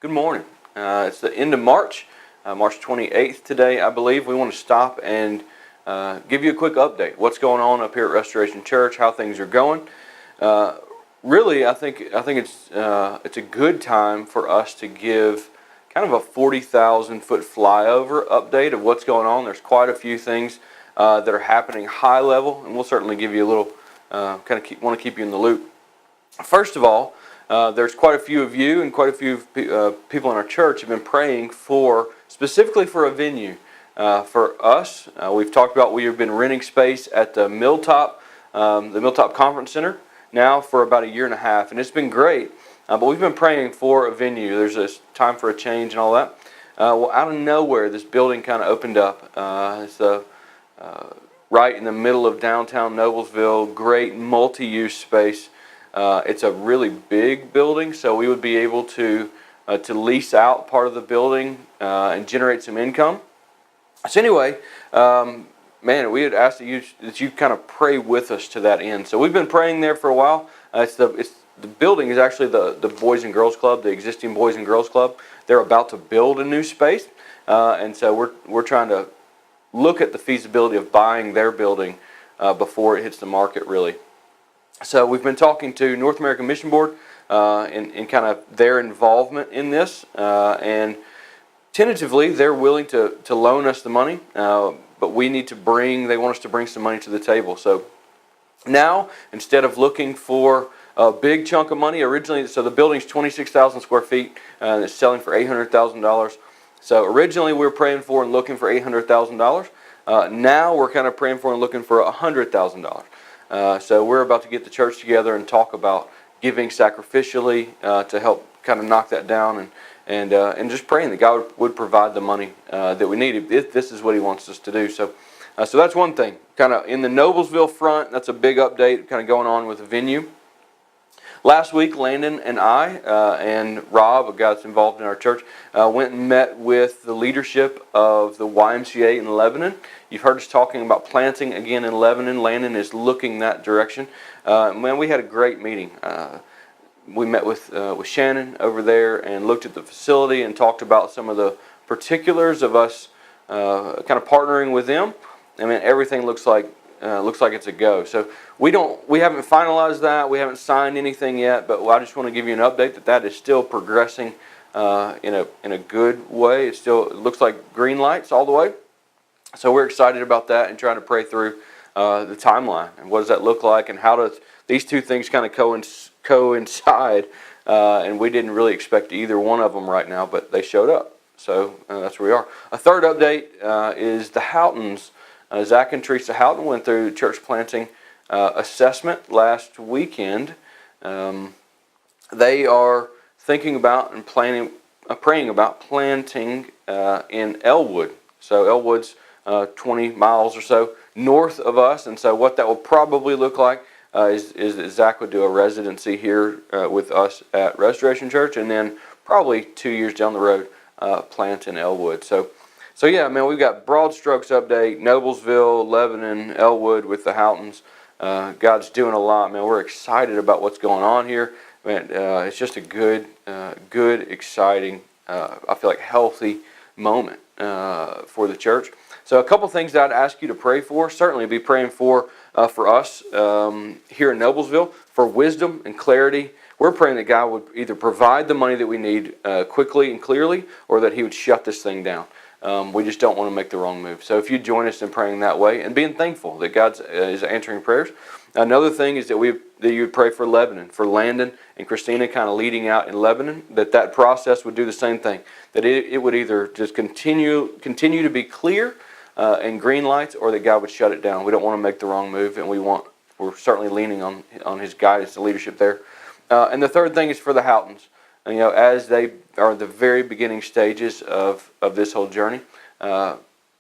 Good morning. It's the end of March, March 28th today, I believe. We want to stop and give you a quick update. What's going on up here at Restoration Church, how things are going. Really, I think it's a good time for us to give kind of a 40,000 foot flyover update of what's going on. There's quite a few things that are happening high level, and we'll certainly give you a little, want to keep you in the loop. First of all, there's quite a few of you and quite a few people in our church have been praying specifically for a venue. For us, we've talked about we have been renting space at the Milltop Conference Center now for about a year and a half, and it's been great. But we've been praying for a venue. There's a time for a change and all that. Well, out of nowhere, this building kind of opened up. It's right in the middle of downtown Noblesville, great multi-use space. It's a really big building, so we would be able to lease out part of the building and generate some income. So anyway, man, we had asked that you kind of pray with us to that end. So we've been praying there for a while. The building is actually the Boys and Girls Club, the existing Boys and Girls Club. They're about to build a new space, and so we're trying to look at the feasibility of buying their building before it hits the market, really. So we've been talking to North American Mission Board in kind of their involvement in this, and tentatively they're willing to loan us the money, but they want us to bring some money to the table. So now, instead of looking for a big chunk of money, so the building's 26,000 square feet, and it's selling for $800,000. So originally we were praying for and looking for $800,000. Now we're kind of praying for and looking for $100,000. So we're about to get the church together and talk about giving sacrificially to help kind of knock that down, and just praying that God would provide the money that we need if this is what He wants us to do. So that's one thing. Kind of in the Noblesville front, that's a big update kind of going on with the venue. Last week, Landon and I and Rob, a guy that's involved in our church, went and met with the leadership of the YMCA in Lebanon. You've heard us talking about planting again in Lebanon. Landon is looking that direction. Man, we had a great meeting. We met with Shannon over there and looked at the facility and talked about some of the particulars of us kind of partnering with them. I mean, everything looks like it's a go. So we haven't finalized that. We haven't signed anything yet, but I just want to give you an update that is still progressing in a good way. It looks like green lights all the way. So we're excited about that and trying to pray through the timeline and what does that look like and how does these two things kind of coincide. And we didn't really expect either one of them right now, but they showed up. So that's where we are. A third update is the Houghtons. Zach and Teresa Houghton went through church planting assessment last weekend. They are thinking about and praying about planting in Elwood. So Elwood's 20 miles or so north of us, and so what that will probably look like is that Zach would do a residency here with us at Restoration Church, and then probably 2 years down the road plant in Elwood. So yeah, man, we've got broad strokes update, Noblesville, Lebanon, Elwood with the Houghtons. God's doing a lot, man. We're excited about what's going on here. Man, it's just a good, exciting, I feel like healthy moment for the church. So a couple things that I'd ask you to pray for. Certainly be praying for us here in Noblesville for wisdom and clarity. We're praying that God would either provide the money that we need quickly and clearly, or that He would shut this thing down. We just don't want to make the wrong move. So if you join us in praying that way and being thankful that God is answering prayers. Another thing is that you would pray for Lebanon, for Landon and Christina kind of leading out in Lebanon, that process would do the same thing, that it would either just continue to be clear and green lights, or that God would shut it down. We don't want to make the wrong move, and we're certainly leaning on His guidance and leadership there. And the third thing is for the Houghtons. As they are in the very beginning stages of this whole journey,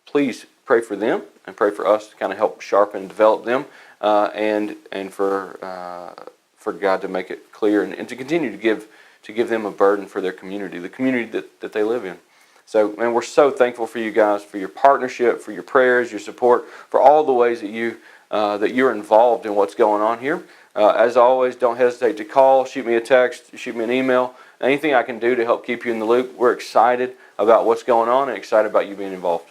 please pray for them and pray for us to kind of help sharpen and develop them, and for God to make it clear and to continue to give them a burden for their community, the community that they live in. So, man, we're so thankful for you guys, for your partnership, for your prayers, your support, for all the ways that you're involved in what's going on here. As always, don't hesitate to call, shoot me a text, shoot me an email. anything I can do to help keep you in the loop. We're excited about what's going on and excited about you being involved.